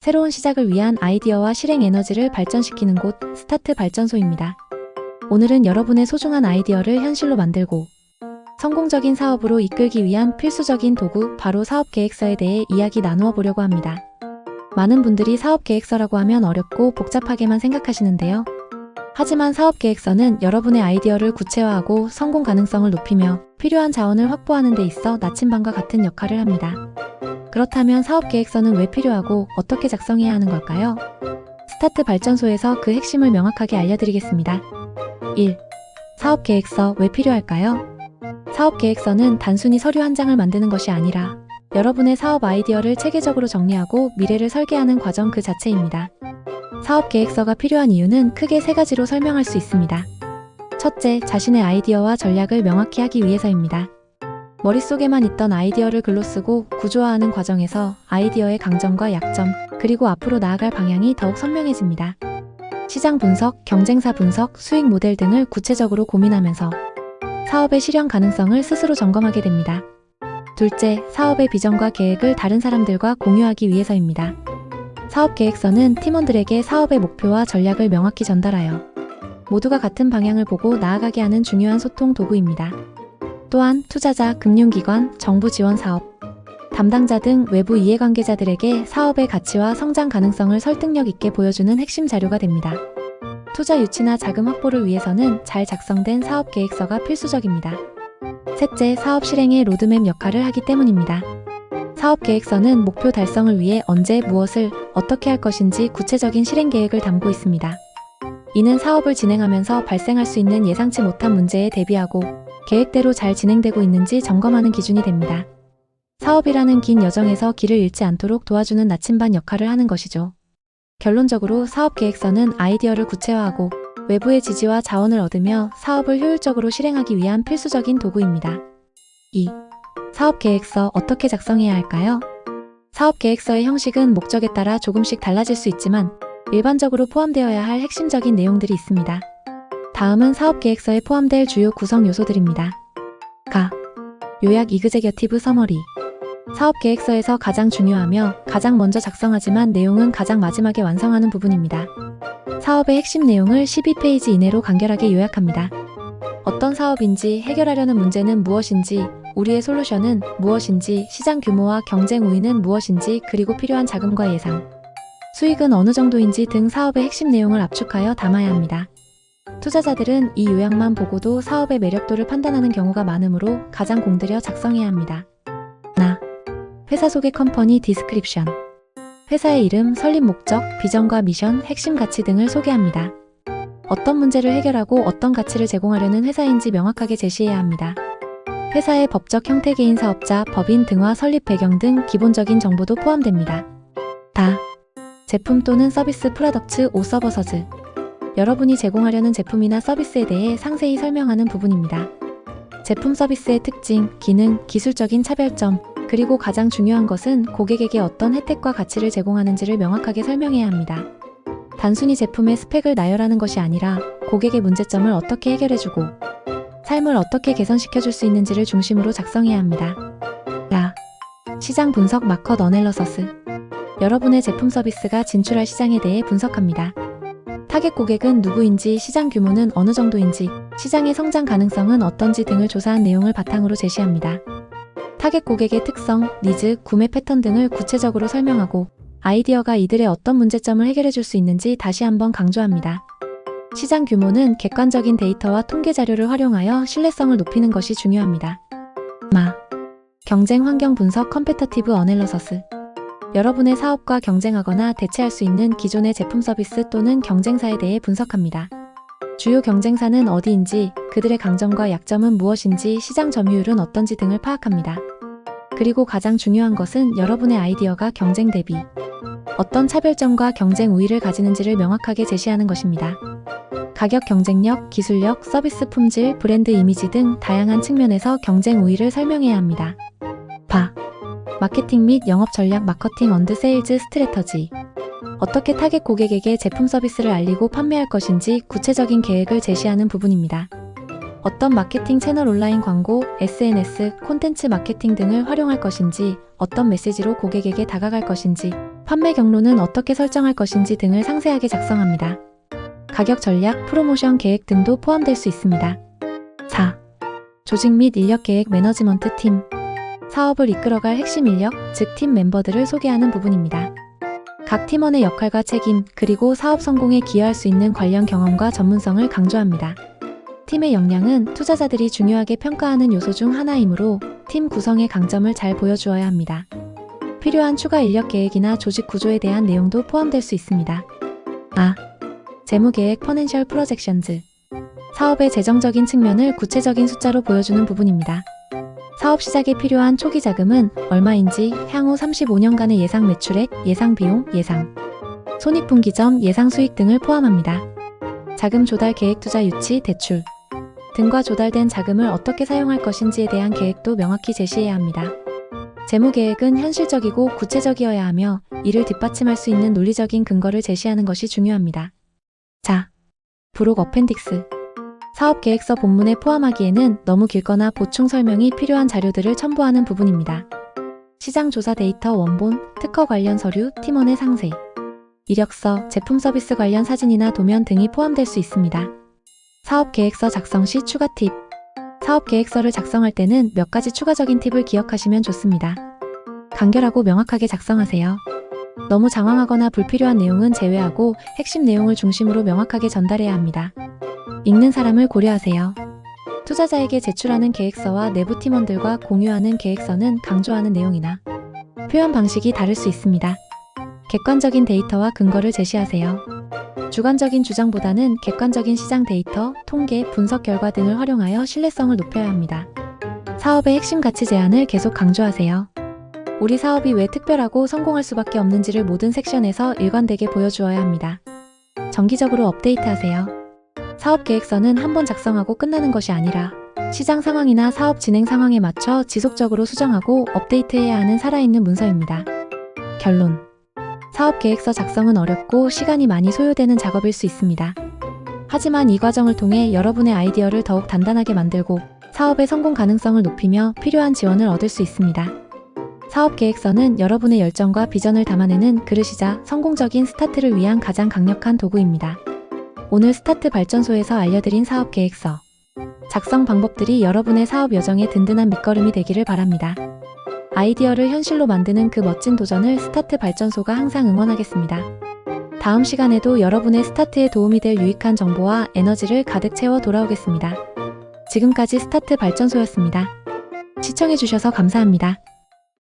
새로운 시작을 위한 아이디어와 실행 에너지를 발전시키는 곳 스타트 발전소입니다. 오늘은 여러분의 소중한 아이디어를 현실로 만들고 성공적인 사업으로 이끌기 위한 필수적인 도구, 바로 사업계획서에 대해 이야기 나누어 보려고 합니다. 많은 분들이 사업계획서라고 하면 어렵고 복잡하게만 생각하시는데요. 하지만 사업계획서는 여러분의 아이디어를 구체화하고 성공 가능성을 높이며 필요한 자원을 확보하는 데 있어 나침반과 같은 역할을 합니다. 그렇다면 사업계획서는 왜 필요하고 어떻게 작성해야 하는 걸까요? 스타트 발전소에서 그 핵심을 명확하게 알려드리겠습니다. 1. 사업계획서 왜 필요할까요? 사업계획서는 단순히 서류 한 장을 만드는 것이 아니라 여러분의 사업 아이디어를 체계적으로 정리하고 미래를 설계하는 과정 그 자체입니다. 사업계획서가 필요한 이유는 크게 세 가지로 설명할 수 있습니다. 첫째, 자신의 아이디어와 전략을 명확히 하기 위해서입니다. 머릿속에만 있던 아이디어를 글로 쓰고 구조화하는 과정에서 아이디어의 강점과 약점, 그리고 앞으로 나아갈 방향이 더욱 선명해집니다. 시장 분석, 경쟁사 분석, 수익 모델 등을 구체적으로 고민하면서 사업의 실현 가능성을 스스로 점검하게 됩니다. 둘째, 사업의 비전과 계획을 다른 사람들과 공유하기 위해서입니다. 사업계획서는 팀원들에게 사업의 목표와 전략을 명확히 전달하여 모두가 같은 방향을 보고 나아가게 하는 중요한 소통 도구입니다. 또한 투자자, 금융기관, 정부 지원 사업 담당자 등 외부 이해관계자들에게 사업의 가치와 성장 가능성을 설득력 있게 보여주는 핵심 자료가 됩니다. 투자 유치나 자금 확보를 위해서는 잘 작성된 사업계획서가 필수적입니다. 셋째, 사업 실행의 로드맵 역할을 하기 때문입니다. 사업계획서는 목표 달성을 위해 언제, 무엇을, 어떻게 할 것인지 구체적인 실행 계획을 담고 있습니다. 이는 사업을 진행하면서 발생할 수 있는 예상치 못한 문제에 대비하고 계획대로 잘 진행되고 있는지 점검하는 기준이 됩니다. 사업이라는 긴 여정에서 길을 잃지 않도록 도와주는 나침반 역할을 하는 것이죠. 결론적으로 사업계획서는 아이디어를 구체화하고 외부의 지지와 자원을 얻으며 사업을 효율적으로 실행하기 위한 필수적인 도구입니다. 2. 사업계획서 어떻게 작성해야 할까요? 사업계획서의 형식은 목적에 따라 조금씩 달라질 수 있지만 일반적으로 포함되어야 할 핵심적인 내용들이 있습니다. 다음은 사업계획서에 포함될 주요 구성 요소들입니다. 요약 이그제큐티브 서머리. 사업계획서에서 가장 중요하며 가장 먼저 작성하지만 내용은 가장 마지막에 완성하는 부분입니다. 사업의 핵심 내용을 12페이지 이내로 간결하게 요약합니다. 어떤 사업인지, 해결하려는 문제는 무엇인지, 우리의 솔루션은 무엇인지, 시장 규모와 경쟁 우위는 무엇인지, 그리고 필요한 자금과 예상, 수익은 어느 정도인지 등 사업의 핵심 내용을 압축하여 담아야 합니다. 투자자들은 이 요약만 보고도 사업의 매력도를 판단하는 경우가 많으므로 가장 공들여 작성해야 합니다. 회사 소개 컴퍼니 디스크립션. 회사의 이름, 설립 목적, 비전과 미션, 핵심 가치 등을 소개합니다. 어떤 문제를 해결하고 어떤 가치를 제공하려는 회사인지 명확하게 제시해야 합니다. 회사의 법적 형태, 개인 사업자, 법인 등화, 설립 배경 등 기본적인 정보도 포함됩니다. 제품 또는 서비스 프로덕츠 오 서버서즈. 여러분이 제공하려는 제품이나 서비스에 대해 상세히 설명하는 부분입니다. 제품 서비스의 특징, 기능, 기술적인 차별점, 그리고 가장 중요한 것은 고객에게 어떤 혜택과 가치를 제공하는지를 명확하게 설명해야 합니다. 단순히 제품의 스펙을 나열하는 것이 아니라 고객의 문제점을 어떻게 해결해주고 삶을 어떻게 개선시켜줄 수 있는지를 중심으로 작성해야 합니다. 시장 분석 마켓 어널리시스. 여러분의 제품 서비스가 진출할 시장에 대해 분석합니다. 타겟 고객은 누구인지, 시장 규모는 어느 정도인지, 시장의 성장 가능성은 어떤지 등을 조사한 내용을 바탕으로 제시합니다. 타겟 고객의 특성, 니즈, 구매 패턴 등을 구체적으로 설명하고 아이디어가 이들의 어떤 문제점을 해결해 줄 수 있는지 다시 한번 강조합니다. 시장 규모는 객관적인 데이터와 통계 자료를 활용하여 신뢰성을 높이는 것이 중요합니다. 경쟁 환경 분석 컴페터티브 어널리시스. 여러분의 사업과 경쟁하거나 대체할 수 있는 기존의 제품 서비스 또는 경쟁사에 대해 분석합니다. 주요 경쟁사는 어디인지, 그들의 강점과 약점은 무엇인지, 시장 점유율은 어떤지 등을 파악합니다. 그리고 가장 중요한 것은 여러분의 아이디어가 경쟁 대비 어떤 차별점과 경쟁 우위를 가지는지를 명확하게 제시하는 것입니다. 가격 경쟁력, 기술력, 서비스 품질, 브랜드 이미지 등 다양한 측면에서 경쟁 우위를 설명해야 합니다. 마케팅 및 영업 전략 마케팅 언드 세일즈 스트래터지. 어떻게 타겟 고객에게 제품 서비스를 알리고 판매할 것인지 구체적인 계획을 제시하는 부분입니다. 어떤 마케팅 채널, 온라인 광고, SNS, 콘텐츠 마케팅 등을 활용할 것인지, 어떤 메시지로 고객에게 다가갈 것인지, 판매 경로는 어떻게 설정할 것인지 등을 상세하게 작성합니다. 가격 전략, 프로모션 계획 등도 포함될 수 있습니다. 4. 조직 및 인력 계획 매너지먼트 팀. 사업을 이끌어갈 핵심 인력, 즉 팀 멤버들을 소개하는 부분입니다. 각 팀원의 역할과 책임, 그리고 사업 성공에 기여할 수 있는 관련 경험과 전문성을 강조합니다. 팀의 역량은 투자자들이 중요하게 평가하는 요소 중 하나이므로 팀 구성의 강점을 잘 보여주어야 합니다. 필요한 추가 인력 계획이나 조직 구조에 대한 내용도 포함될 수 있습니다. 재무계획 (Financial Projections). 사업의 재정적인 측면을 구체적인 숫자로 보여주는 부분입니다. 사업 시작에 필요한 초기 자금은 얼마인지, 향후 35년간의 예상 매출액, 예상 비용, 예상 손익분기점, 예상 수익 등을 포함합니다. 자금 조달 계획, 투자 유치, 대출 등과 조달된 자금을 어떻게 사용할 것인지에 대한 계획도 명확히 제시해야 합니다. 재무계획은 현실적이고 구체적이어야 하며 이를 뒷받침할 수 있는 논리적인 근거를 제시하는 것이 중요합니다. 부록 어펜딕스. 사업계획서 본문에 포함하기에는 너무 길거나 보충 설명이 필요한 자료들을 첨부하는 부분입니다. 시장조사 데이터 원본, 특허 관련 서류, 팀원의 상세, 이력서, 제품 서비스 관련 사진이나 도면 등이 포함될 수 있습니다. 사업계획서 작성 시 추가 팁. 사업계획서를 작성할 때는 몇 가지 추가적인 팁을 기억하시면 좋습니다. 간결하고 명확하게 작성하세요. 너무 장황하거나 불필요한 내용은 제외하고 핵심 내용을 중심으로 명확하게 전달해야 합니다. 읽는 사람을 고려하세요. 투자자에게 제출하는 계획서와 내부 팀원들과 공유하는 계획서는 강조하는 내용이나 표현 방식이 다를 수 있습니다. 객관적인 데이터와 근거를 제시하세요. 주관적인 주장보다는 객관적인 시장 데이터, 통계, 분석 결과 등을 활용하여 신뢰성을 높여야 합니다. 사업의 핵심 가치 제안을 계속 강조하세요. 우리 사업이 왜 특별하고 성공할 수밖에 없는지를 모든 섹션에서 일관되게 보여주어야 합니다. 정기적으로 업데이트하세요. 사업 계획서는 한 번 작성하고 끝나는 것이 아니라 시장 상황이나 사업 진행 상황에 맞춰 지속적으로 수정하고 업데이트해야 하는 살아있는 문서입니다. 결론. 사업 계획서 작성은 어렵고 시간이 많이 소요되는 작업일 수 있습니다. 하지만 이 과정을 통해 여러분의 아이디어를 더욱 단단하게 만들고 사업의 성공 가능성을 높이며 필요한 지원을 얻을 수 있습니다. 사업 계획서는 여러분의 열정과 비전을 담아내는 그릇이자 성공적인 스타트를 위한 가장 강력한 도구입니다. 오늘 스타트 발전소에서 알려드린 사업 계획서 작성 방법들이 여러분의 사업 여정의 든든한 밑거름이 되기를 바랍니다. 아이디어를 현실로 만드는 그 멋진 도전을 스타트 발전소가 항상 응원하겠습니다. 다음 시간에도 여러분의 스타트에 도움이 될 유익한 정보와 에너지를 가득 채워 돌아오겠습니다. 지금까지 스타트 발전소였습니다. 시청해주셔서 감사합니다.